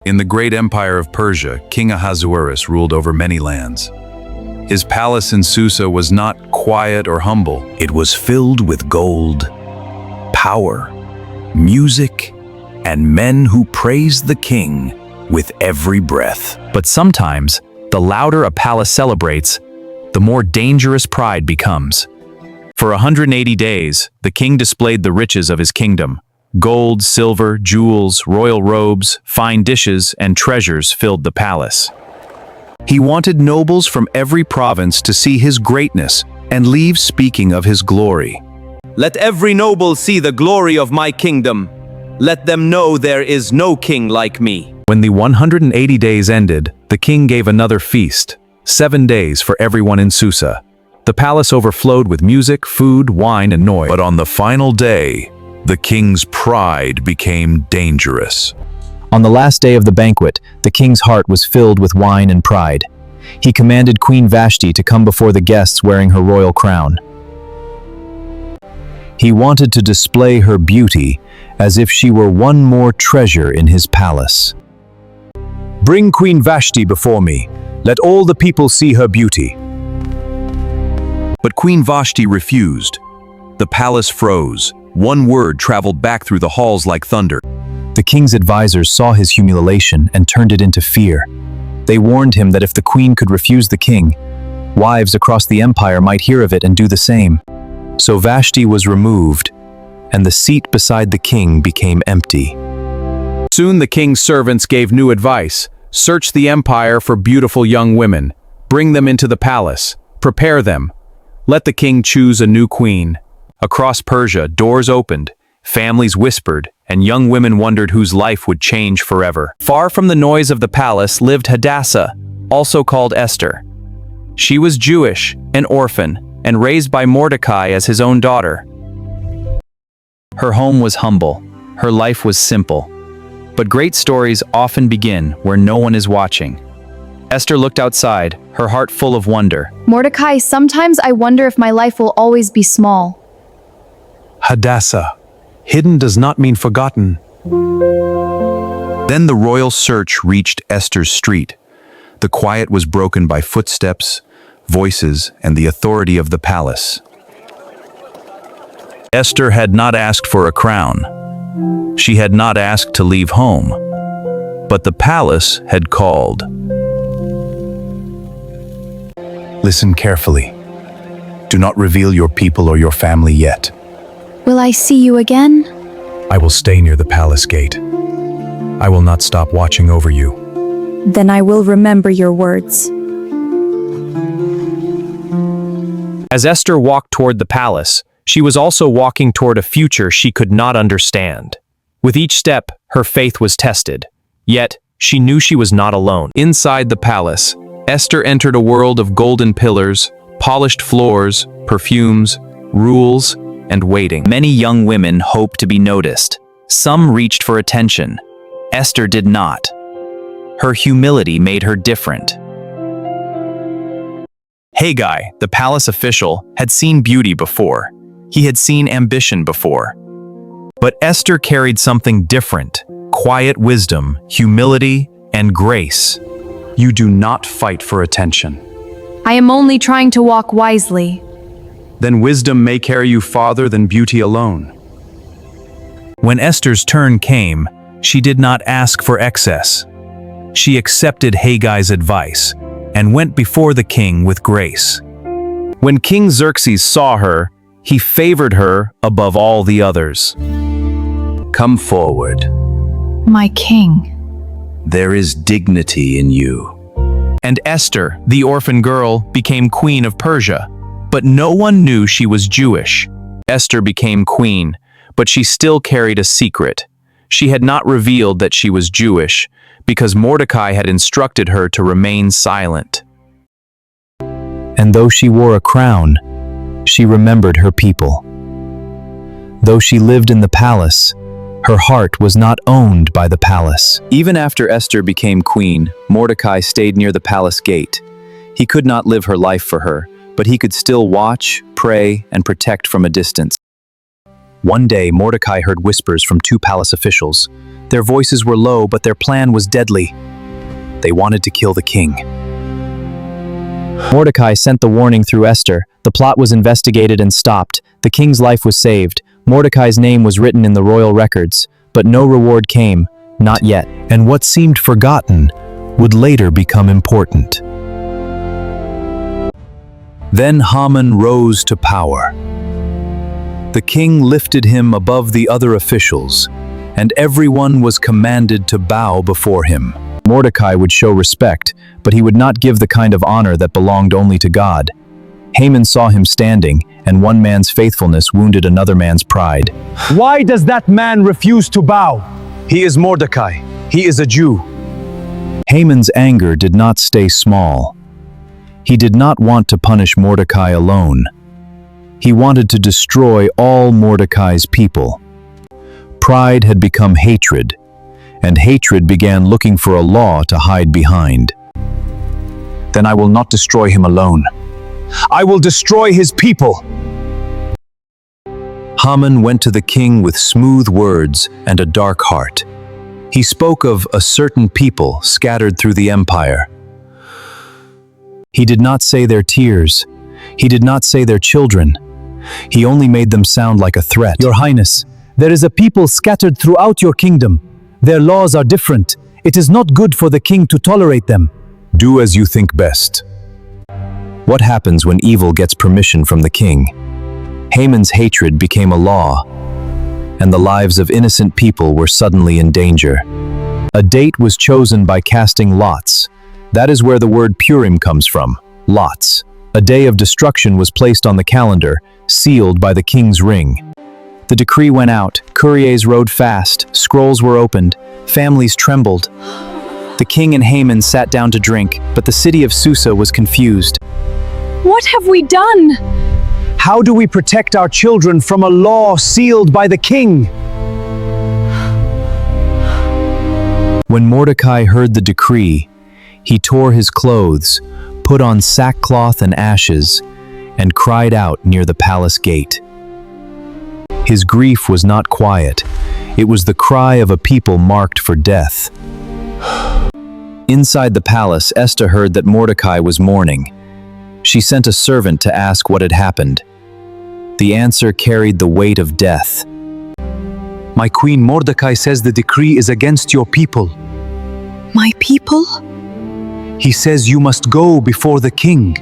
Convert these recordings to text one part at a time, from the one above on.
In the great empire of Persia, King Ahasuerus ruled over many lands. His palace in Susa was not quiet or humble. It was filled with gold, power, music, and men who praised the king with every breath. But sometimes, the louder a palace celebrates, the more dangerous pride becomes. For 180 days, the king displayed the riches of his kingdom. Gold, silver, jewels, royal robes, fine dishes, and treasures filled the palace. He wanted nobles from every province to see his greatness and leave speaking of his glory. Let every noble see the glory of my kingdom. Let them know there is no king like me. When the 180 days ended, the king gave another feast, 7 days for everyone in Susa. The palace overflowed with music, food, wine, and noise. But on the final day, the king's pride became dangerous. On the last day of the banquet, the king's heart was filled with wine and pride. He commanded Queen Vashti to come before the guests wearing her royal crown. He wanted to display her beauty as if she were one more treasure in his palace. "Bring Queen Vashti before me. Let all the people see her beauty." But Queen Vashti refused. The palace froze. One word traveled back through the halls like thunder. The king's advisors saw his humiliation and turned it into fear. They warned him that if the queen could refuse the king, wives across the empire might hear of it and do the same. So Vashti was removed, and the seat beside the king became empty. Soon the king's servants gave new advice. Search the empire for beautiful young women. Bring them into the palace. Prepare them. Let the king choose a new queen. Across Persia, doors opened, families whispered, and young women wondered whose life would change forever. Far from the noise of the palace lived Hadassah, also called Esther. She was Jewish, an orphan, and raised by Mordecai as his own daughter. Her home was humble, her life was simple. But great stories often begin where no one is watching. Esther looked outside, her heart full of wonder. Mordecai, sometimes I wonder if my life will always be small. Hadassah, hidden does not mean forgotten. Then the royal search reached Esther's street. The quiet was broken by footsteps, voices, and the authority of the palace. Esther had not asked for a crown. She had not asked to leave home. But the palace had called. Listen carefully. Do not reveal your people or your family yet. Will I see you again? I will stay near the palace gate. I will not stop watching over you. Then I will remember your words. As Esther walked toward the palace, she was also walking toward a future she could not understand. With each step, her faith was tested. Yet, she knew she was not alone. Inside the palace, Esther entered a world of golden pillars, polished floors, perfumes, rules, and waiting. Many young women hoped to be noticed. Some reached for attention. Esther did not. Her humility made her different. Haggai, the palace official, had seen beauty before. He had seen ambition before. But Esther carried something different: quiet wisdom, humility, and grace. You do not fight for attention. I am only trying to walk wisely. Then wisdom may carry you farther than beauty alone. When Esther's turn came, she did not ask for excess. She accepted Haggai's advice and went before the king with grace. When King Xerxes saw her, he favored her above all the others. Come forward. My king. There is dignity in you. And Esther, the orphan girl, became queen of Persia. But no one knew she was Jewish. Esther became queen, but she still carried a secret. She had not revealed that she was Jewish, because Mordecai had instructed her to remain silent. And though she wore a crown, she remembered her people. Though she lived in the palace, her heart was not owned by the palace. Even after Esther became queen, Mordecai stayed near the palace gate. He could not live her life for her, but he could still watch, pray, and protect from a distance. One day, Mordecai heard whispers from two palace officials. Their voices were low, but their plan was deadly. They wanted to kill the king. Mordecai sent the warning through Esther. The plot was investigated and stopped. The king's life was saved. Mordecai's name was written in the royal records, but no reward came, not yet. And what seemed forgotten would later become important. Then Haman rose to power. The king lifted him above the other officials, and everyone was commanded to bow before him. Mordecai would show respect, but he would not give the kind of honor that belonged only to God. Haman saw him standing, and one man's faithfulness wounded another man's pride. Why does that man refuse to bow? He is Mordecai. He is a Jew. Haman's anger did not stay small. He did not want to punish Mordecai alone. He wanted to destroy all Mordecai's people. Pride had become hatred, and hatred began looking for a law to hide behind. Then I will not destroy him alone. I will destroy his people. Haman went to the king with smooth words and a dark heart. He spoke of a certain people scattered through the empire. He did not say their tears. He did not say their children. He only made them sound like a threat. Your Highness, there is a people scattered throughout your kingdom. Their laws are different. It is not good for the king to tolerate them. Do as you think best. What happens when evil gets permission from the king? Haman's hatred became a law, and the lives of innocent people were suddenly in danger. A date was chosen by casting lots. That is where the word Purim comes from, lots. A day of destruction was placed on the calendar, sealed by the king's ring. The decree went out, couriers rode fast, scrolls were opened, families trembled. The king and Haman sat down to drink, but the city of Susa was confused. What have we done? How do we protect our children from a law sealed by the king? When Mordecai heard the decree, he tore his clothes, put on sackcloth and ashes, and cried out near the palace gate. His grief was not quiet. It was the cry of a people marked for death. Inside the palace, Esther heard that Mordecai was mourning. She sent a servant to ask what had happened. The answer carried the weight of death. My queen, Mordecai says the decree is against your people. My people? He says you must go before the king.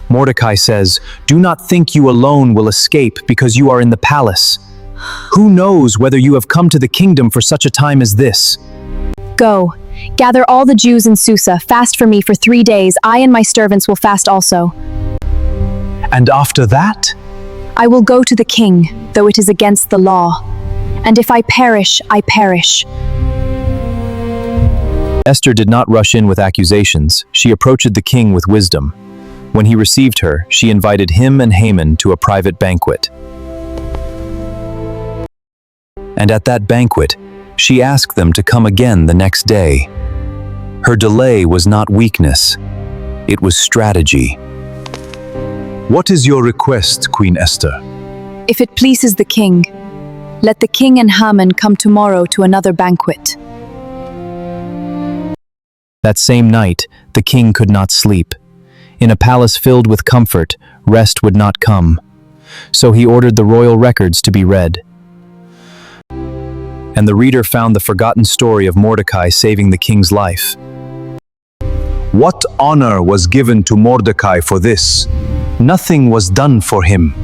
Mordecai says, "Do not think you alone will escape because you are in the palace. Who knows whether you have come to the kingdom for such a time as this?" Go. Gather all the Jews in Susa, fast for me for 3 days. I and my servants will fast also. And after that? I will go to the king, though it is against the law. And if I perish, I perish. Esther did not rush in with accusations. She approached the king with wisdom. When he received her, she invited him and Haman to a private banquet. And at that banquet, she asked them to come again the next day. Her delay was not weakness. It was strategy. What is your request, Queen Esther? If it pleases the king, let the king and Haman come tomorrow to another banquet. That same night, the king could not sleep. In a palace filled with comfort, rest would not come. So he ordered the royal records to be read. And the reader found the forgotten story of Mordecai saving the king's life. What honor was given to Mordecai for this? Nothing was done for him.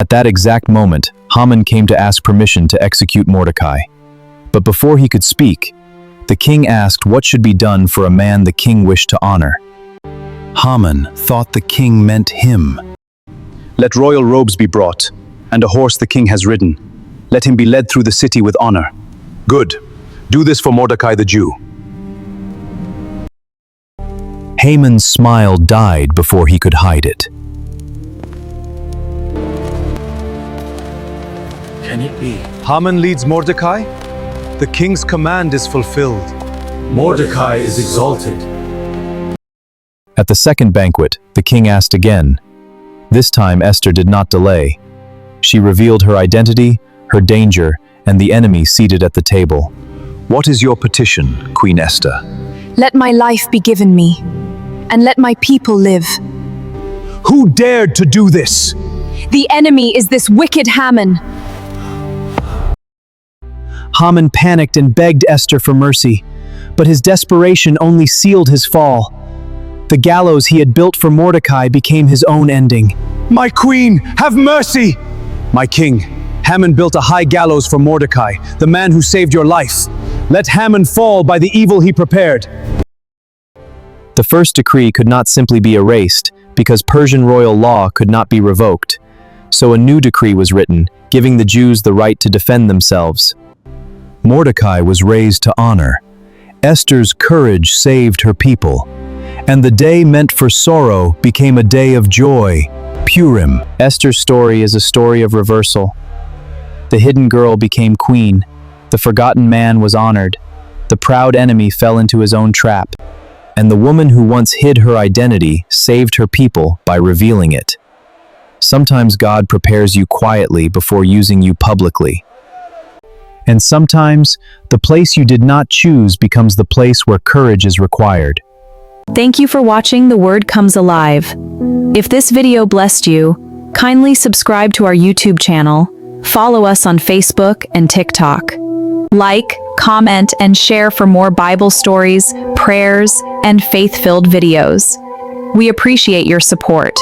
At that exact moment, Haman came to ask permission to execute Mordecai. But before he could speak, the king asked what should be done for a man the king wished to honor. Haman thought the king meant him. Let royal robes be brought, and a horse the king has ridden. Let him be led through the city with honor. Good. Do this for Mordecai the Jew. Haman's smile died before he could hide it. Can it be? Haman leads Mordecai. The king's command is fulfilled. Mordecai is exalted. At the second banquet, the king asked again. This time Esther did not delay. She revealed her identity, her danger, and the enemy seated at the table. What is your petition, Queen Esther? Let my life be given me, and let my people live. Who dared to do this? The enemy is this wicked Haman. Haman panicked and begged Esther for mercy, but his desperation only sealed his fall. The gallows he had built for Mordecai became his own ending. My queen, have mercy! My king, Haman built a high gallows for Mordecai, the man who saved your life. Let Haman fall by the evil he prepared. The first decree could not simply be erased, because Persian royal law could not be revoked. So a new decree was written, giving the Jews the right to defend themselves. Mordecai was raised to honor. Esther's courage saved her people. And the day meant for sorrow became a day of joy, Purim. Esther's story is a story of reversal. The hidden girl became queen. The forgotten man was honored. The proud enemy fell into his own trap. And the woman who once hid her identity saved her people by revealing it. Sometimes God prepares you quietly before using you publicly. And sometimes, the place you did not choose becomes the place where courage is required. Thank you for watching The Word Comes Alive. If this video blessed you, kindly subscribe to our YouTube channel, follow us on Facebook and TikTok. Like, comment, and share for more Bible stories, prayers, and faith-filled videos. We appreciate your support.